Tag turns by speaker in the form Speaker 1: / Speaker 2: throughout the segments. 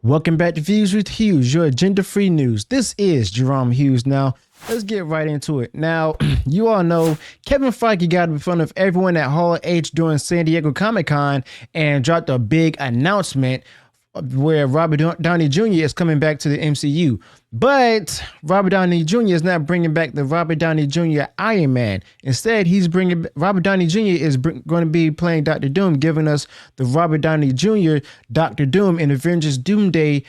Speaker 1: Welcome back to Views with Hughes, your agenda-free news. This is Jerome Hughes. Now, let's get right into it. Now, you all know Kevin Feige got in front of everyone at Hall H during San Diego Comic-Con and dropped a big announcement where Robert Downey Jr. is coming back to the MCU. But Robert Downey Jr. is not bringing back the Robert Downey Jr. Iron Man. Instead, Robert Downey Jr. is going to be playing Dr. Doom, giving us the Robert Downey Jr. Dr. Doom in Avengers Doomsday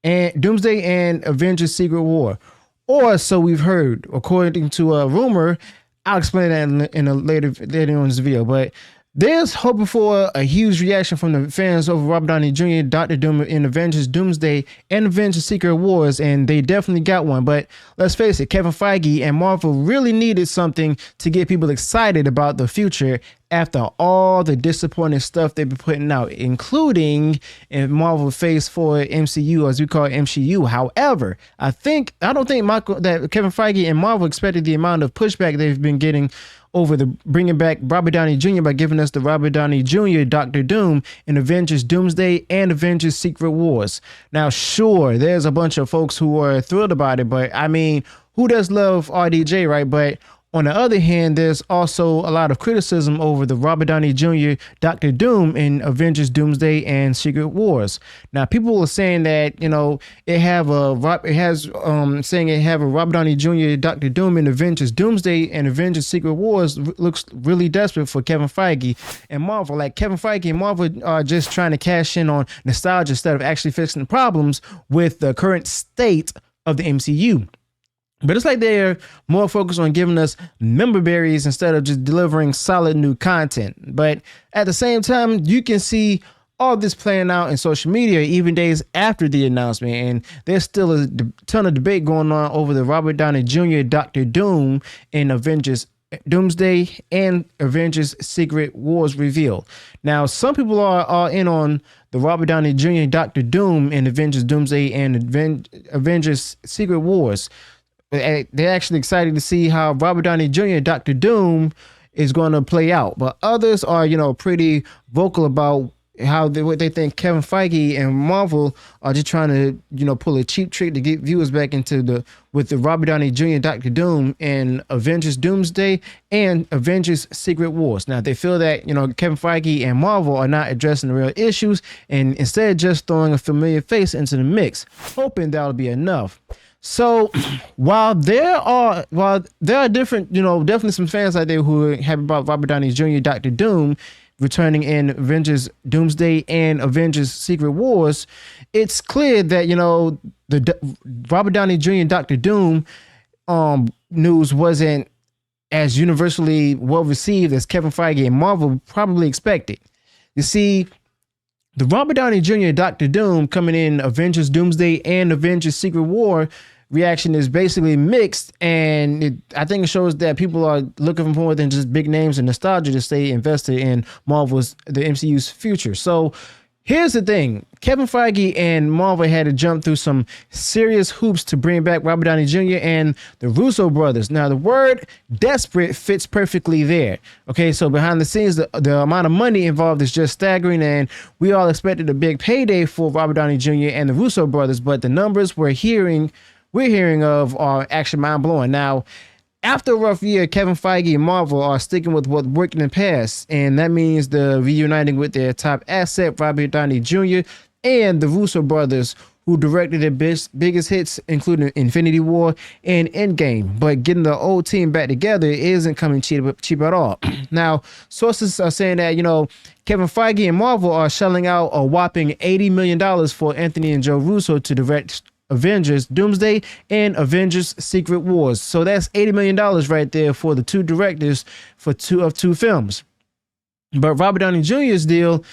Speaker 1: and Avengers Secret War. Or so we've heard, according to a rumor. I'll explain that in a later on this video. But there's hoping for a huge reaction from the fans over Robert Downey Jr., Dr. Doom in Avengers Doomsday and Avengers Secret Wars, and they definitely got one. But let's face it, Kevin Feige and Marvel really needed something to get people excited about the future after all the disappointing stuff they've been putting out, including in Marvel Phase 4 MCU, as we call it MCU. However, I don't think that Kevin Feige and Marvel expected the amount of pushback they've been getting over the bringing back Robert Downey Jr. by giving us the Robert Downey Jr. Dr. Doom in Avengers Doomsday and Avengers Secret Wars. Now, sure, there's a bunch of folks who are thrilled about it, but I mean, who does love RDJ, right? But on the other hand, there's also a lot of criticism over the Robert Downey Jr. Dr. Doom in Avengers Doomsday and Secret Wars. Now, people are saying that, it have a Robert Downey Jr. Dr. Doom in Avengers Doomsday and Avengers Secret Wars looks really desperate for Kevin Feige and Marvel. Like, Kevin Feige and Marvel are just trying to cash in on nostalgia instead of actually fixing the problems with the current state of the MCU. But it's like they're more focused on giving us member berries instead of just delivering solid new content. But at the same time, you can see all this playing out in social media even days after the announcement. And there's still a ton of debate going on over the Robert Downey Jr. Dr. Doom in Avengers Doomsday and Avengers Secret Wars reveal. Now, some people are in on the Robert Downey Jr. Dr. Doom in Avengers Doomsday and Avengers Secret Wars. They're actually excited to see how Robert Downey Jr. Dr. Doom is going to play out. But others are, pretty vocal about what they think Kevin Feige and Marvel are just trying to, pull a cheap trick to get viewers back with the Robert Downey Jr. Dr. Doom in Avengers Doomsday and Avengers Secret Wars. Now, they feel that, Kevin Feige and Marvel are not addressing the real issues and instead just throwing a familiar face into the mix, hoping that'll be enough. So while there are different, definitely some fans out there who are happy about Robert Downey Jr. Dr. Doom returning in Avengers Doomsday and Avengers Secret Wars, it's clear that, the Robert Downey Jr. Dr. Doom news wasn't as universally well received as Kevin Feige and Marvel probably expected. You see, the Robert Downey Jr. Dr. Doom coming in Avengers Doomsday and Avengers Secret War reaction is basically mixed, and I think it shows that people are looking for more than just big names and nostalgia to stay invested in the MCU's future. So here's the thing. Kevin Feige and Marvel had to jump through some serious hoops to bring back Robert Downey Jr. and the Russo Brothers. Now, the word desperate fits perfectly there. Okay, so behind the scenes, the amount of money involved is just staggering, and we all expected a big payday for Robert Downey Jr. and the Russo Brothers, but the numbers we're hearing of are actually mind-blowing. Now, after a rough year, Kevin Feige and Marvel are sticking with what worked in the past, and that means the reuniting with their top asset, Robert Downey Jr., and the Russo Brothers, who directed their biggest hits, including Infinity War and Endgame. But getting the old team back together isn't coming cheap at all. Now, sources are saying that, Kevin Feige and Marvel are shelling out a whopping $80 million for Anthony and Joe Russo to direct Avengers Doomsday and Avengers Secret Wars. So that's $80 million right there for the two directors for two films. But Robert Downey Jr.'s deal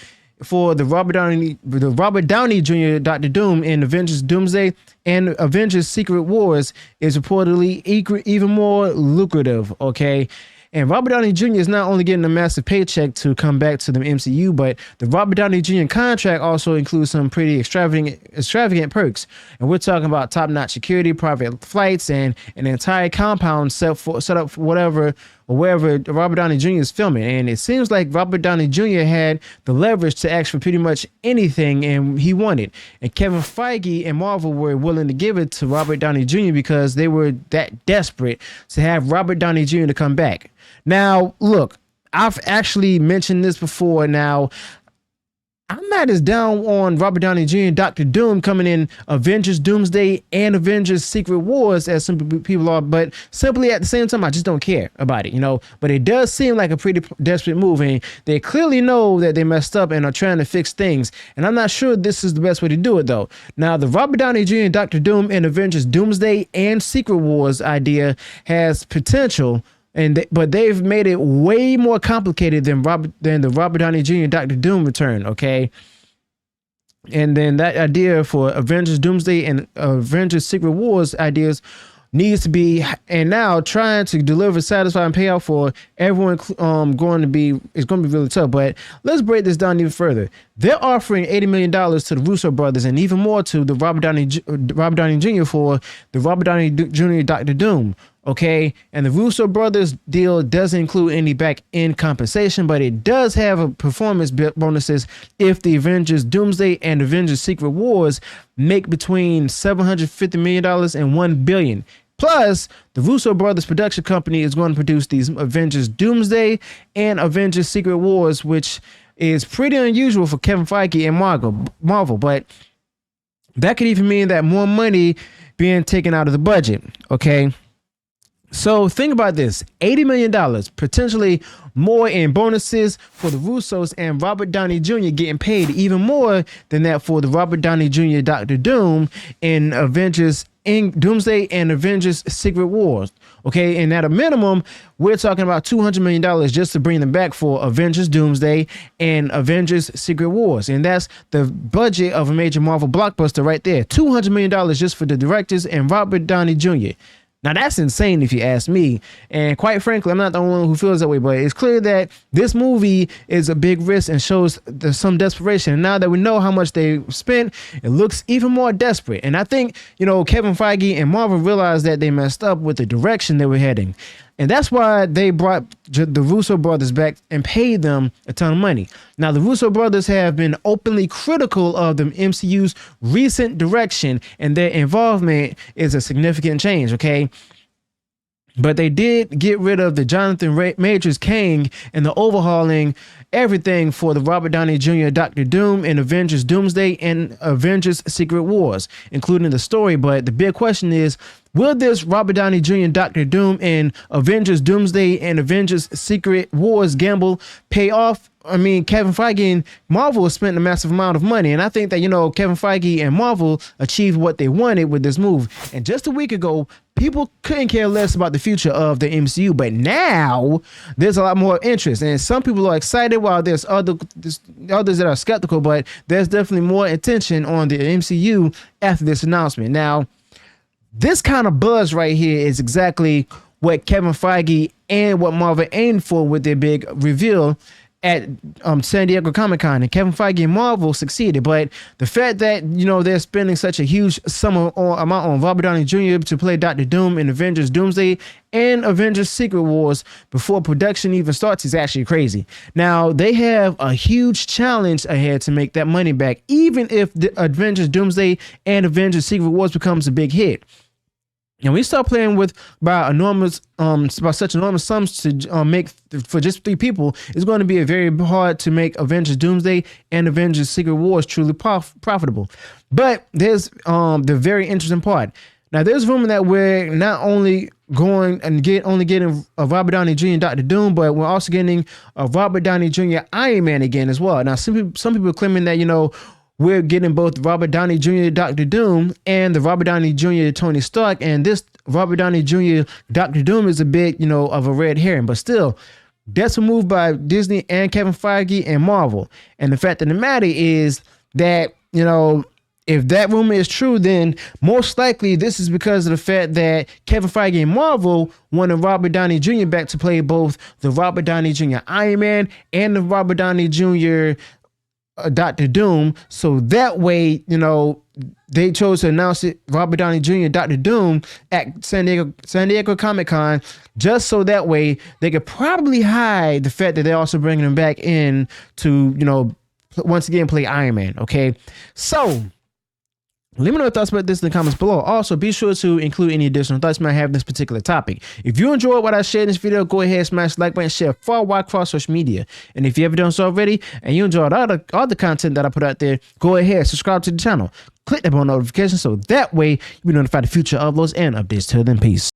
Speaker 1: for the Robert Downey Jr. Dr. Doom in Avengers Doomsday and Avengers Secret Wars is reportedly even more lucrative, okay? And Robert Downey Jr. is not only getting a massive paycheck to come back to the MCU, but the Robert Downey Jr. contract also includes some pretty extravagant perks. And we're talking about top-notch security, private flights, and an entire compound set up for whatever or wherever Robert Downey Jr. is filming. And it seems like Robert Downey Jr. had the leverage to ask for pretty much anything and he wanted. And Kevin Feige and Marvel were willing to give it to Robert Downey Jr. because they were that desperate to have Robert Downey Jr. to come back. Now, look, I've actually mentioned this before. Now, I'm not as down on Robert Downey Jr. Dr. Doom coming in Avengers Doomsday and Avengers Secret Wars as some people are, but simply at the same time, I just don't care about it, you know. But it does seem like a pretty desperate move, and they clearly know that they messed up and are trying to fix things. And I'm not sure this is the best way to do it, though. Now, the Robert Downey Jr. Dr. Doom and Avengers Doomsday and Secret Wars idea has potential. But they've made it way more complicated than the Robert Downey Jr. Dr. Doom return, okay? And then that idea for Avengers Doomsday and Avengers Secret Wars ideas needs to be, and now trying to deliver satisfying payout for everyone going to be really tough. But let's break this down even further. They're offering $80 million to the Russo Brothers and even more to the Robert Downey Jr. for the Robert Downey Jr. Dr. Doom. Okay, and the Russo Brothers deal doesn't include any back-end compensation, but it does have a performance bonuses if the Avengers Doomsday and Avengers Secret Wars make between $750 million and $1 billion. Plus, the Russo Brothers production company is going to produce these Avengers Doomsday and Avengers Secret Wars, which is pretty unusual for Kevin Feige and Marvel, but that could even mean that more money being taken out of the budget, okay? So think about this, $80 million, potentially more in bonuses for the Russos, and Robert Downey Jr. getting paid even more than that for the Robert Downey Jr. Dr. Doom in Avengers in Doomsday and Avengers Secret Wars. Okay, and at a minimum, we're talking about $200 million just to bring them back for Avengers Doomsday and Avengers Secret Wars. And that's the budget of a major Marvel blockbuster right there. $200 million just for the directors and Robert Downey Jr. Now, that's insane if you ask me. And quite frankly, I'm not the only one who feels that way, but it's clear that this movie is a big risk and shows some desperation. And now that we know how much they spent, it looks even more desperate. And I think, you know, Kevin Feige and Marvel realized that they messed up with the direction they were heading. And that's why they brought the Russo brothers back and paid them a ton of money. Now, the Russo brothers have been openly critical of the MCU's recent direction, and their involvement is a significant change, okay? But they did get rid of the Jonathan Majors Kang and the overhauling everything for the Robert Downey Jr. Dr. Doom and Avengers Doomsday and Avengers Secret Wars, including the story. But the big question is, will this Robert Downey Jr. Dr. Doom and Avengers Doomsday and Avengers Secret Wars gamble pay off? I mean, Kevin Feige and Marvel spent a massive amount of money, and I think that, you know, Kevin Feige and Marvel achieved what they wanted with this move. And just a week ago, people couldn't care less about the future of the MCU, but now there's a lot more interest, and some people are excited while there's others that are skeptical, but there's definitely more attention on the MCU after this announcement. Now, this kind of buzz right here is exactly what Kevin Feige and what Marvel aimed for with their big reveal at San Diego Comic-Con, and Kevin Feige and Marvel succeeded. But the fact that, you know, they're spending such a huge amount on Robert Downey Jr. to play Dr. Doom in Avengers Doomsday and Avengers Secret Wars before production even starts is actually crazy. Now, they have a huge challenge ahead to make that money back, even if the Avengers Doomsday and Avengers Secret Wars becomes a big hit. And we start playing with about such enormous sums to make for just 3 people, it's going to be very hard to make Avengers Doomsday and Avengers Secret Wars truly profitable. But there's the very interesting part. Now, there's rumor that we're not only going and getting a Robert Downey Jr. Dr. Doom, but we're also getting a Robert Downey Jr. Iron Man again as well. Now, some people are claiming that, you know, we're getting both Robert Downey Jr. Dr. Doom and the Robert Downey Jr. Tony Stark, and this Robert Downey Jr. Dr. Doom is a bit, you know, of a red herring, but still, that's a move by Disney and Kevin Feige and Marvel. And the fact of the matter is that, you know, if that rumor is true, then most likely this is because of the fact that Kevin Feige and Marvel wanted Robert Downey Jr. back to play both the Robert Downey Jr. Iron Man and the Robert Downey Jr. Dr. Doom. So that way, you know, they chose to announce it, Robert Downey Jr. Dr. Doom at San Diego Comic-Con, just so that way they could probably hide the fact that they're also bringing him back in to, you know, once again play Iron Man. Okay, so let me know your thoughts about this in the comments below. Also, be sure to include any additional thoughts you might have on this particular topic. If you enjoyed what I shared in this video, go ahead, smash the like button, share far wide across social media. And if you haven't done so already and you enjoyed all the content that I put out there, go ahead, subscribe to the channel. Click the bell notification so that way you'll be notified of future uploads and updates. Till then, peace.